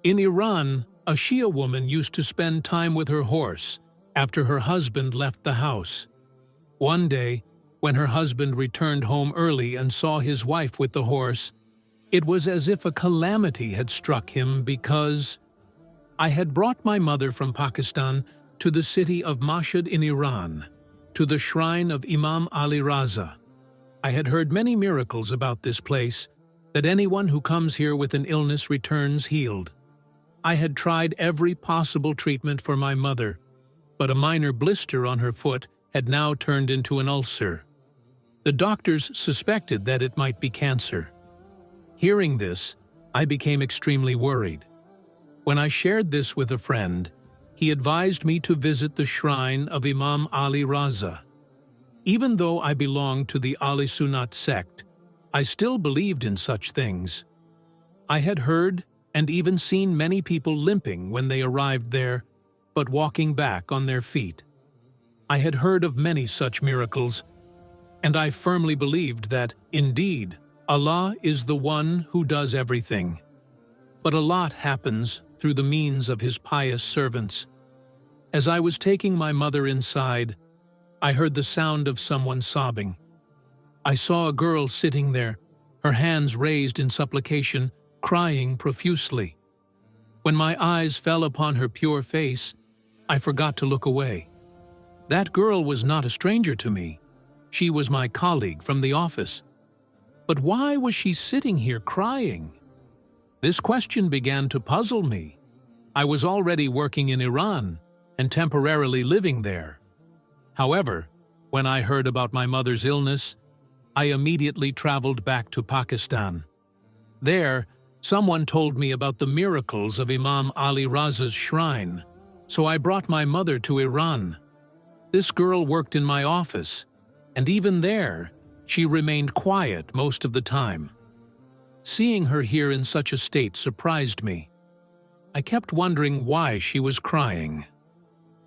In Iran, a Shia woman used to spend time with her horse after her husband left the house. One day, when her husband returned home early and saw his wife with the horse, it was as if a calamity had struck him because I had brought my mother from Pakistan to the city of Mashhad in Iran, to the shrine of Imam Ali Raza. I had heard many miracles about this place, that anyone who comes here with an illness returns healed. I had tried every possible treatment for my mother, but a minor blister on her foot had now turned into an ulcer. The doctors suspected that it might be cancer. Hearing this, I became extremely worried. When I shared this with a friend, he advised me to visit the shrine of Imam Ali Raza. Even though I belonged to the Ali Sunnat sect, I still believed in such things. I had heard and even seen many people limping when they arrived there, but walking back on their feet. I had heard of many such miracles, and I firmly believed that, indeed, Allah is the one who does everything. But a lot happens through the means of His pious servants. As I was taking my mother inside, I heard the sound of someone sobbing. I saw a girl sitting there, her hands raised in supplication, crying profusely. When my eyes fell upon her pure face, I forgot to look away. That girl was not a stranger to me. She was my colleague from the office. But why was she sitting here crying? This question began to puzzle me. I was already working in Iran and temporarily living there. However, when I heard about my mother's illness, I immediately traveled back to Pakistan. There, someone told me about the miracles of Imam Ali Raza's shrine, so I brought my mother to Iran. This girl worked in my office, and even there, she remained quiet most of the time. Seeing her here in such a state surprised me. I kept wondering why she was crying.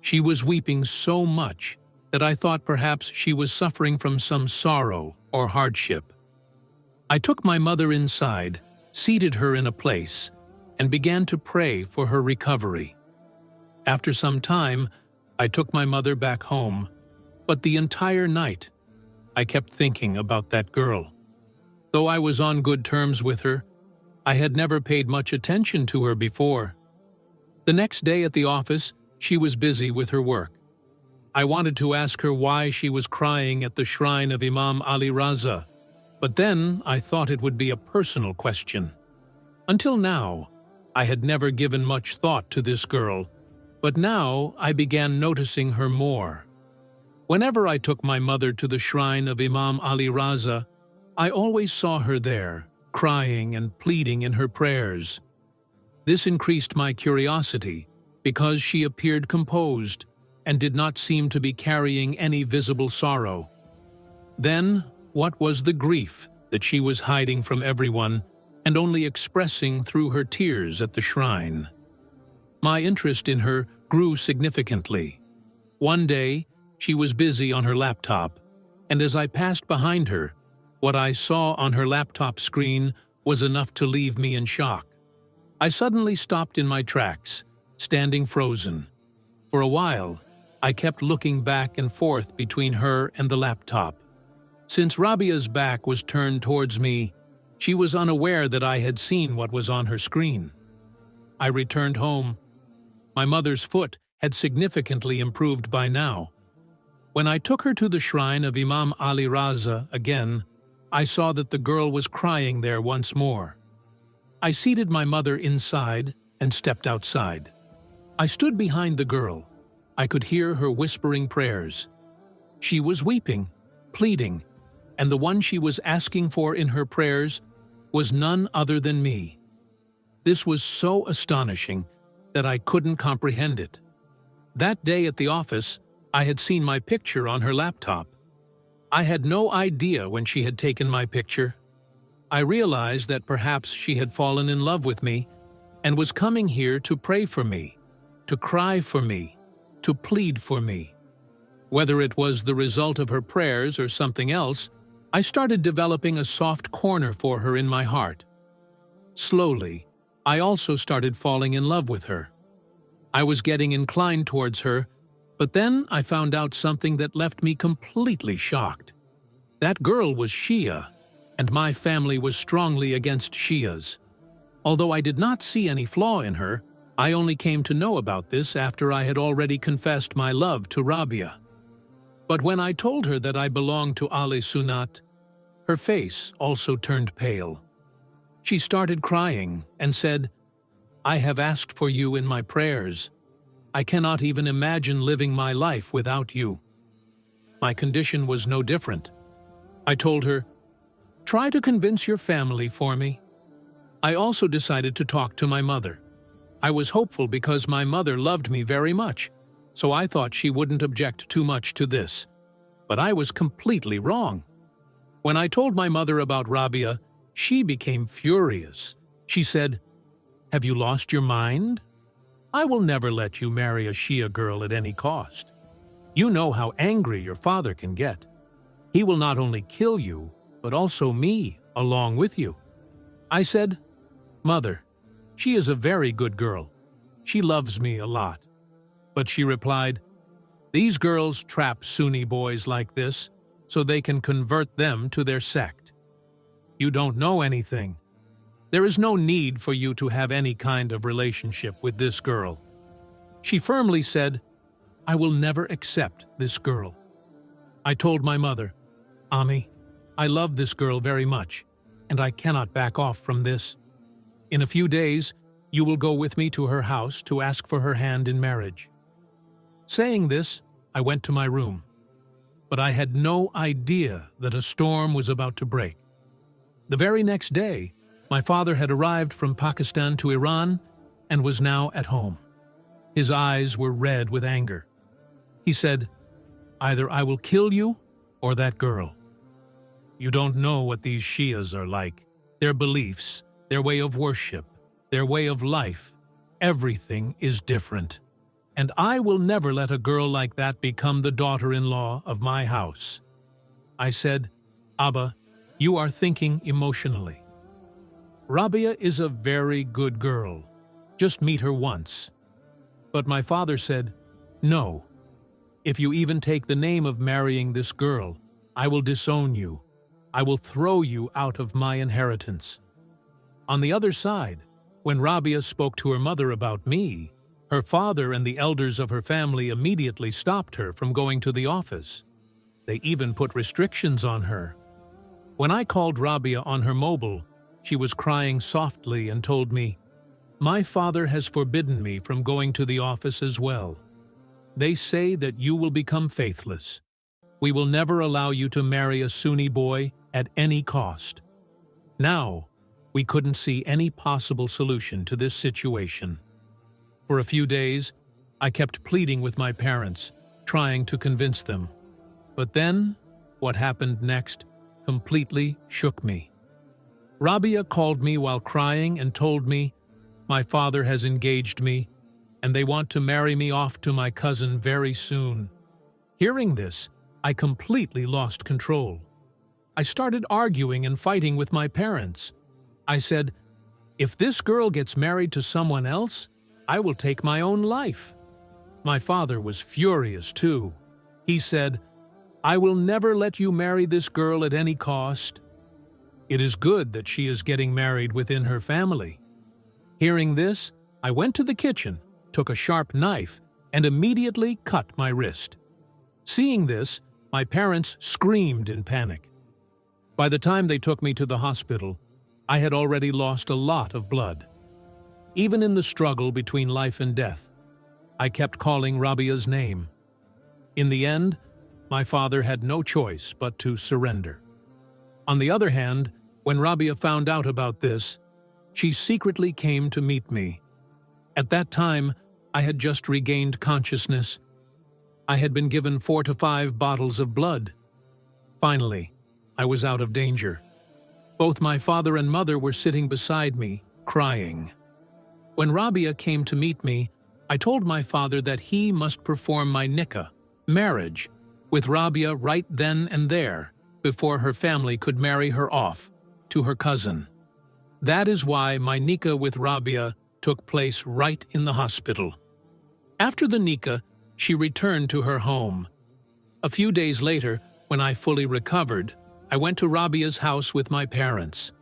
She was weeping so much that I thought perhaps she was suffering from some sorrow or hardship. I took my mother inside, seated her in a place, and began to pray for her recovery. After some time, I took my mother back home, but the entire night, I kept thinking about that girl. Though I was on good terms with her, I had never paid much attention to her before. The next day at the office, she was busy with her work. I wanted to ask her why she was crying at the shrine of Imam Ali Raza, but then I thought it would be a personal question. Until now, I had never given much thought to this girl, but now I began noticing her more. Whenever I took my mother to the shrine of Imam Ali Raza, I always saw her there, crying and pleading in her prayers. This increased my curiosity because she appeared composed and did not seem to be carrying any visible sorrow. Then, what was the grief that she was hiding from everyone and only expressing through her tears at the shrine? My interest in her grew significantly. One day, she was busy on her laptop, and as I passed behind her, what I saw on her laptop screen was enough to leave me in shock. I suddenly stopped in my tracks, standing frozen. For a while, I kept looking back and forth between her and the laptop. Since Rabia's back was turned towards me, she was unaware that I had seen what was on her screen. I returned home. My mother's foot had significantly improved by now. When I took her to the shrine of Imam Ali Raza again, I saw that the girl was crying there once more. I seated my mother inside and stepped outside. I stood behind the girl. I could hear her whispering prayers. She was weeping, pleading, and the one she was asking for in her prayers was none other than me. This was so astonishing that I couldn't comprehend it. That day at the office, I had seen my picture on her laptop. I had no idea when she had taken my picture. I realized that perhaps she had fallen in love with me and was coming here to pray for me, to cry for me, to plead for me. Whether it was the result of her prayers or something else, I started developing a soft corner for her in my heart. Slowly, I also started falling in love with her. I was getting inclined towards her, but then I found out something that left me completely shocked. That girl was Shia, and my family was strongly against Shias. Although I did not see any flaw in her, I only came to know about this after I had already confessed my love to Rabia. But when I told her that I belonged to Ali Sunat, her face also turned pale. She started crying and said, "I have asked for you in my prayers. I cannot even imagine living my life without you." My condition was no different. I told her, "Try to convince your family for me." I also decided to talk to my mother. I was hopeful because my mother loved me very much, so I thought she wouldn't object too much to this. But I was completely wrong. When I told my mother about Rabia, she became furious. She said, "Have you lost your mind? I will never let you marry a Shia girl at any cost. You know how angry your father can get. He will not only kill you, but also me along with you." I said, "Mother, she is a very good girl. She loves me a lot." But she replied, "These girls trap Sunni boys like this so they can convert them to their sect. You don't know anything. There is no need for you to have any kind of relationship with this girl." She firmly said, "I will never accept this girl." I told my mother, "Ami, I love this girl very much, and I cannot back off from this. In a few days, you will go with me to her house to ask for her hand in marriage." Saying this, I went to my room. But I had no idea that a storm was about to break. The very next day, my father had arrived from Pakistan to Iran and was now at home. His eyes were red with anger. He said, "Either I will kill you or that girl. You don't know what these Shias are like. Their beliefs, their way of worship, their way of life, everything is different. And I will never let a girl like that become the daughter-in-law of my house." I said, "Abba, you are thinking emotionally. Rabia is a very good girl. Just meet her once." But my father said, "No. If you even take the name of marrying this girl, I will disown you. I will throw you out of my inheritance." On the other side, when Rabia spoke to her mother about me, her father and the elders of her family immediately stopped her from going to the office. They even put restrictions on her. When I called Rabia on her mobile, she was crying softly and told me, "My father has forbidden me from going to the office as well. They say that you will become faithless. We will never allow you to marry a Sunni boy at any cost." Now, we couldn't see any possible solution to this situation. For a few days, I kept pleading with my parents, trying to convince them. But then, what happened next completely shook me. Rabia called me while crying and told me, "My father has engaged me, and they want to marry me off to my cousin very soon." Hearing this, I completely lost control. I started arguing and fighting with my parents. I said, "If this girl gets married to someone else, I will take my own life." My father was furious too. He said, "I will never let you marry this girl at any cost. It is good that she is getting married within her family." Hearing this, I went to the kitchen, took a sharp knife, and immediately cut my wrist. Seeing this, my parents screamed in panic. By the time they took me to the hospital, I had already lost a lot of blood. Even in the struggle between life and death, I kept calling Rabia's name. In the end, my father had no choice but to surrender. On the other hand, when Rabia found out about this, she secretly came to meet me. At that time, I had just regained consciousness. I had been given 4 to 5 bottles of blood. Finally, I was out of danger. Both my father and mother were sitting beside me, crying. When Rabia came to meet me, I told my father that he must perform my nikah, marriage, with Rabia right then and there, before her family could marry her off to her cousin. That is why my nikah with Rabia took place right in the hospital. After the nikah, she returned to her home. A few days later, when I fully recovered, I went to Rabia's house with my parents.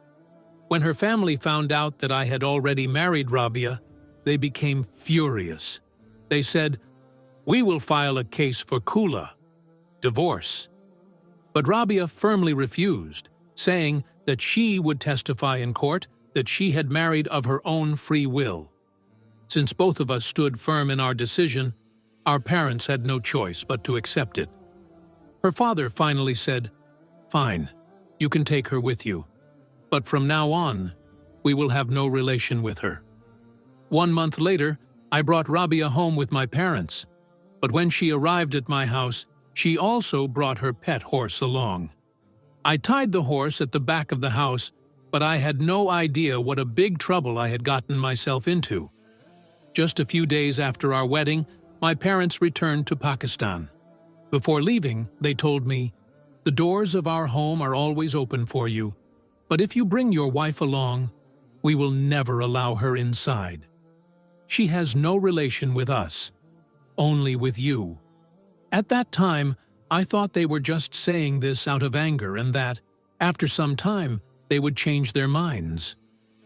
When her family found out that I had already married Rabia, they became furious. They said, "We will file a case for khula, divorce." But Rabia firmly refused, saying that she would testify in court that she had married of her own free will. Since both of us stood firm in our decision, our parents had no choice but to accept it. Her father finally said, "Fine, you can take her with you, but from now on, we will have no relation with her." 1 month later, I brought Rabia home with my parents, but when she arrived at my house, she also brought her pet horse along. I tied the horse at the back of the house, but I had no idea what a big trouble I had gotten myself into. Just a few days after our wedding, my parents returned to Pakistan. Before leaving, they told me, "The doors of our home are always open for you, but if you bring your wife along, we will never allow her inside. She has no relation with us, only with you." At that time, I thought they were just saying this out of anger and that, after some time, they would change their minds.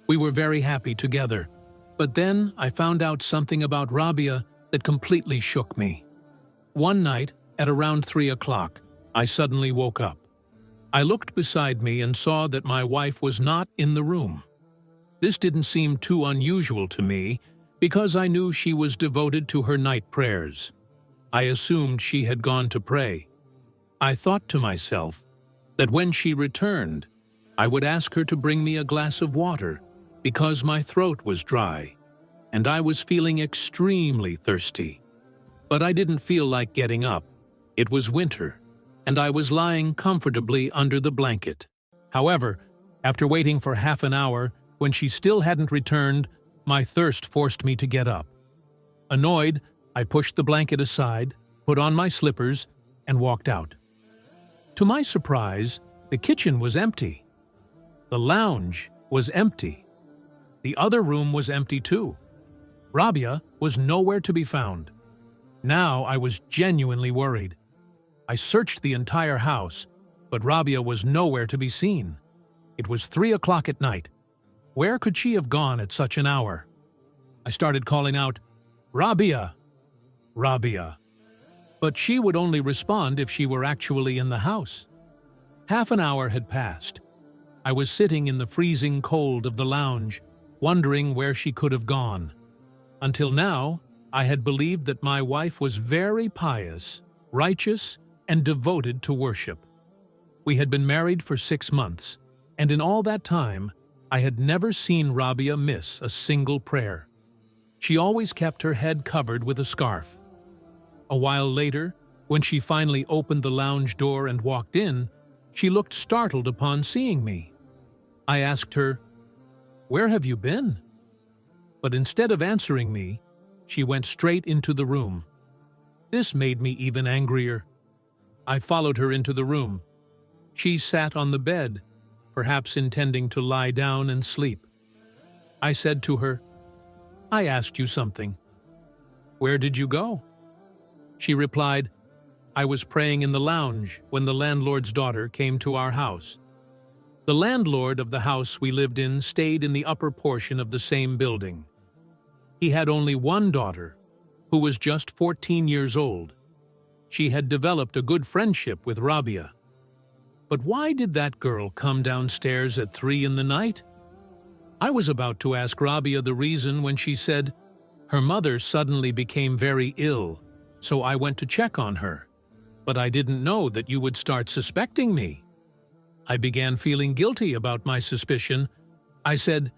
We were very happy together, but then I found out something about Rabia that completely shook me. One night, at around 3 o'clock, I suddenly woke up. I looked beside me and saw that my wife was not in the room. This didn't seem too unusual to me, because I knew she was devoted to her night prayers. I assumed she had gone to pray. I thought to myself that when she returned, I would ask her to bring me a glass of water because my throat was dry, and I was feeling extremely thirsty. But I didn't feel like getting up. It was winter, and I was lying comfortably under the blanket. However, after waiting for half an hour, when she still hadn't returned, my thirst forced me to get up. Annoyed, I pushed the blanket aside, put on my slippers, and walked out. To my surprise, the kitchen was empty. The lounge was empty. The other room was empty too. Rabia was nowhere to be found. Now I was genuinely worried. I searched the entire house, but Rabia was nowhere to be seen. It was 3 o'clock at night. Where could she have gone at such an hour? I started calling out, "Rabia! Rabia!" But she would only respond if she were actually in the house. Half an hour had passed. I was sitting in the freezing cold of the lounge, wondering where she could have gone. Until now, I had believed that my wife was very pious, righteous, and devoted to worship. We had been married for 6 months, and in all that time, I had never seen Rabia miss a single prayer. She always kept her head covered with a scarf. A while later, when she finally opened the lounge door and walked in, she looked startled upon seeing me. I asked her, "Where have you been?" But instead of answering me, she went straight into the room. This made me even angrier. I followed her into the room. She sat on the bed, perhaps intending to lie down and sleep. I said to her, "I asked you something. Where did you go?" She replied, "I was praying in the lounge when the landlord's daughter came to our house." The landlord of the house we lived in stayed in the upper portion of the same building. He had only one daughter, who was just 14 years old. She had developed a good friendship with Rabia. But why did that girl come downstairs at 3 in the night? I was about to ask Rabia the reason when she said, "Her mother suddenly became very ill, so I went to check on her. But I didn't know that you would start suspecting me." I began feeling guilty about my suspicion. I said,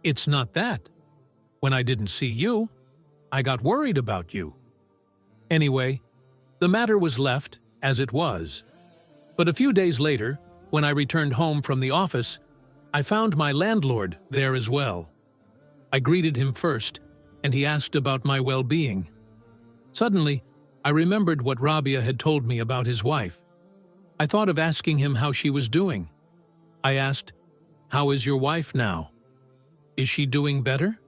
"It's not that. When I didn't see you, I got worried about you." Anyway, the matter was left as it was. But a few days later, when I returned home from the office, I found my landlord there as well. I greeted him first, and he asked about my well-being. Suddenly, I remembered what Rabia had told me about his wife. I thought of asking him how she was doing. I asked, "How is your wife now?" Is she doing better?"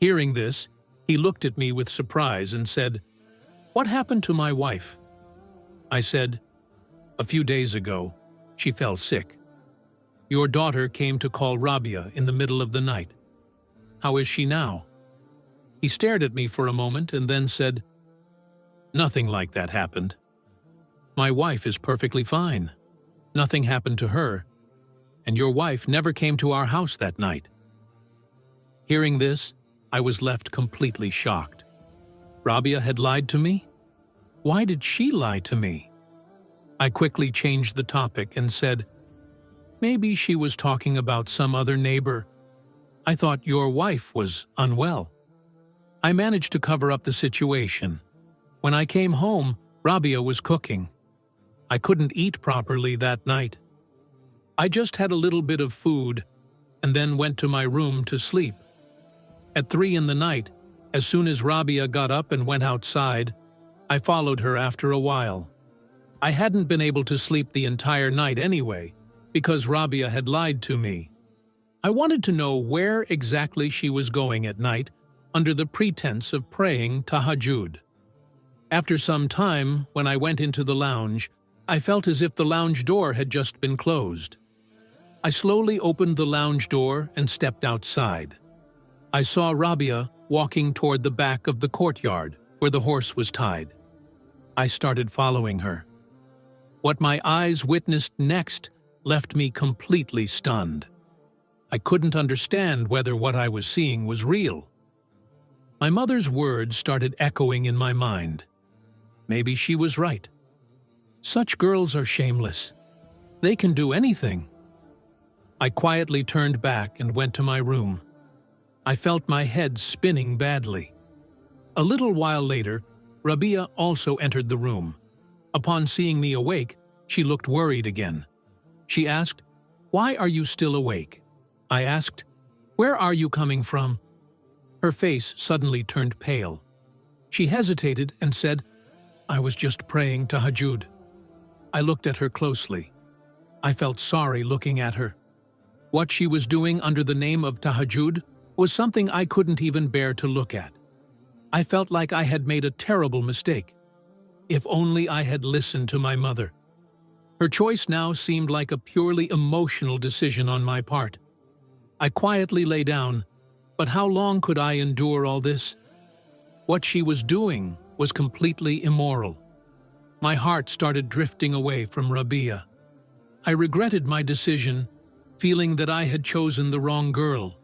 Hearing this, he looked at me with surprise and said, "What happened to my wife?" I said, "A few days ago, she fell sick. Your daughter came to call Rabia in the middle of the night. How is she now?" He stared at me for a moment and then said, "Nothing like that happened. My wife is perfectly fine. Nothing happened to her, and your wife never came to our house that night." Hearing this, I was left completely shocked. Rabia had lied to me? Why did she lie to me? I quickly changed the topic and said, "Maybe she was talking about some other neighbor. I thought your wife was unwell." I managed to cover up the situation. When I came home, Rabia was cooking. I couldn't eat properly that night. I just had a little bit of food and then went to my room to sleep. At 3 in the night, as soon as Rabia got up and went outside, I followed her after a while. I hadn't been able to sleep the entire night anyway, because Rabia had lied to me. I wanted to know where exactly she was going at night under the pretense of praying tahajjud. After some time, when I went into the lounge, I felt as if the lounge door had just been closed. I slowly opened the lounge door and stepped outside. I saw Rabia walking toward the back of the courtyard where the horse was tied. I started following her. What my eyes witnessed next left me completely stunned. I couldn't understand whether what I was seeing was real. My mother's words started echoing in my mind. Maybe she was right. Such girls are shameless. They can do anything. I quietly turned back and went to my room. I felt my head spinning badly. A little while later, Rabia also entered the room. Upon seeing me awake, she looked worried again. She asked, "Why are you still awake?" I asked, "Where are you coming from?" Her face suddenly turned pale. She hesitated and said, "I was just praying tahajjud." I looked at her closely. I felt sorry looking at her. What she was doing under the name of tahajjud was something I couldn't even bear to look at. I felt like I had made a terrible mistake. If only I had listened to my mother. Her choice now seemed like a purely emotional decision on my part. I quietly lay down, but how long could I endure all this? What she was doing was completely immoral. My heart started drifting away from Rabia. I regretted my decision, feeling that I had chosen the wrong girl.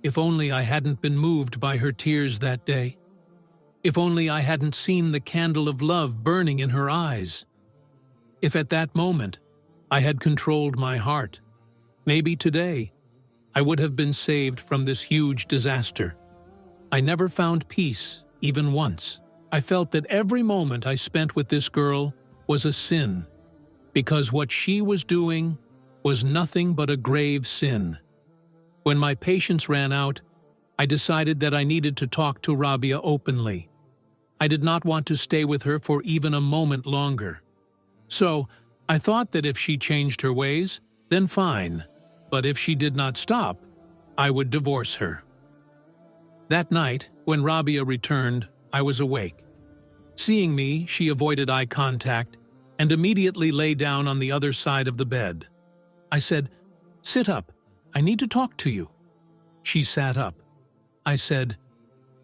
If only I hadn't been moved by her tears that day. If only I hadn't seen the candle of love burning in her eyes. If at that moment I had controlled my heart, maybe today I would have been saved from this huge disaster. I never found peace, even once. I felt that every moment I spent with this girl was a sin, because what she was doing was nothing but a grave sin. When my patience ran out, I decided that I needed to talk to Rabia openly. I did not want to stay with her for even a moment longer. So, I thought that if she changed her ways, then fine. But if she did not stop, I would divorce her. That night, when Rabia returned, I was awake. Seeing me, she avoided eye contact and immediately lay down on the other side of the bed. I said, "Sit up. I need to talk to you." She sat up. I said,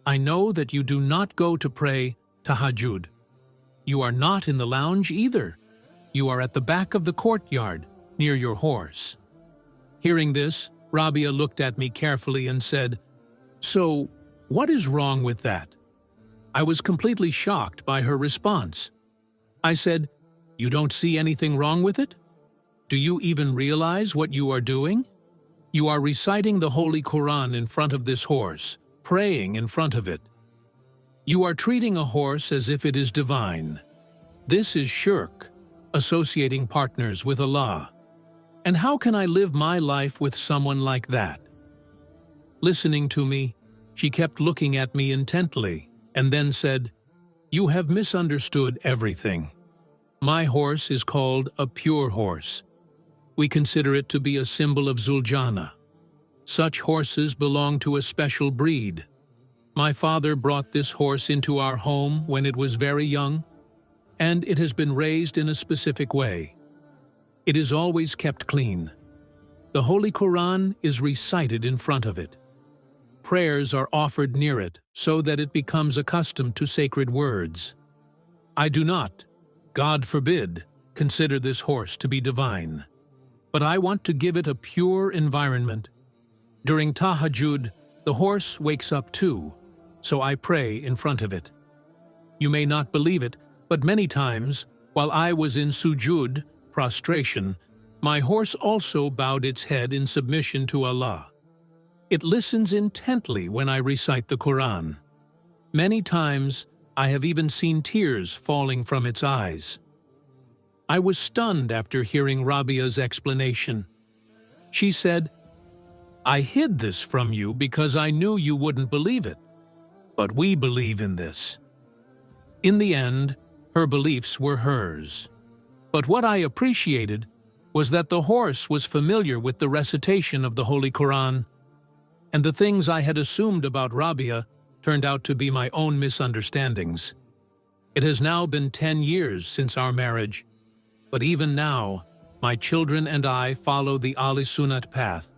"I know that you do not go to pray tahajjud. You are not in the lounge either. You are at the back of the courtyard, near your horse." Hearing this, Rabia looked at me carefully and said, "So, what is wrong with that?" I was completely shocked by her response. I said, "You don't see anything wrong with it? Do you even realize what you are doing? You are reciting the Holy Quran in front of this horse, praying in front of it. You are treating a horse as if it is divine. This is shirk, associating partners with Allah. And how can I live my life with someone like that?" Listening to me, she kept looking at me intently and then said, "You have misunderstood everything. My horse is called a pure horse. We consider it to be a symbol of Zuljana. Such horses belong to a special breed. My father brought this horse into our home when it was very young, and it has been raised in a specific way. It is always kept clean. The Holy Quran is recited in front of it. Prayers are offered near it so that it becomes accustomed to sacred words. I do not, God forbid, consider this horse to be divine, but I want to give it a pure environment. During Tahajjud, the horse wakes up too, so I pray in front of it. You may not believe it, but many times, while I was in sujud, prostration, my horse also bowed its head in submission to Allah. It listens intently when I recite the Quran. Many times, I have even seen tears falling from its eyes. I was stunned after hearing Rabia's explanation. She said, "I hid this from you because I knew you wouldn't believe it. But we believe in this." In the end, her beliefs were hers. But what I appreciated was that the horse was familiar with the recitation of the Holy Quran, and the things I had assumed about Rabia turned out to be my own misunderstandings. It has now been 10 years since our marriage, but even now, my children and I follow the Ahl-Sunnat path,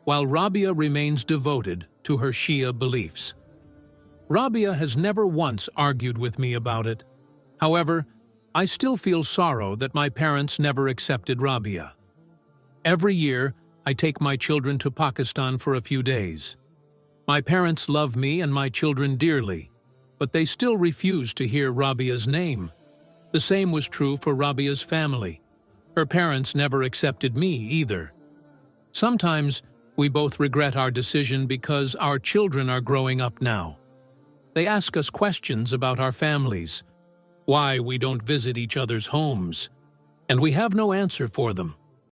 while Rabia remains devoted to her Shia beliefs. Rabia has never once argued with me about it. However, I still feel sorrow that my parents never accepted Rabia. Every year, I take my children to Pakistan for a few days. My parents love me and my children dearly, but they still refuse to hear Rabia's name. The same was true for Rabia's family. Her parents never accepted me either. Sometimes, we both regret our decision because our children are growing up now. They ask us questions about our families, why we don't visit each other's homes, and we have no answer for them.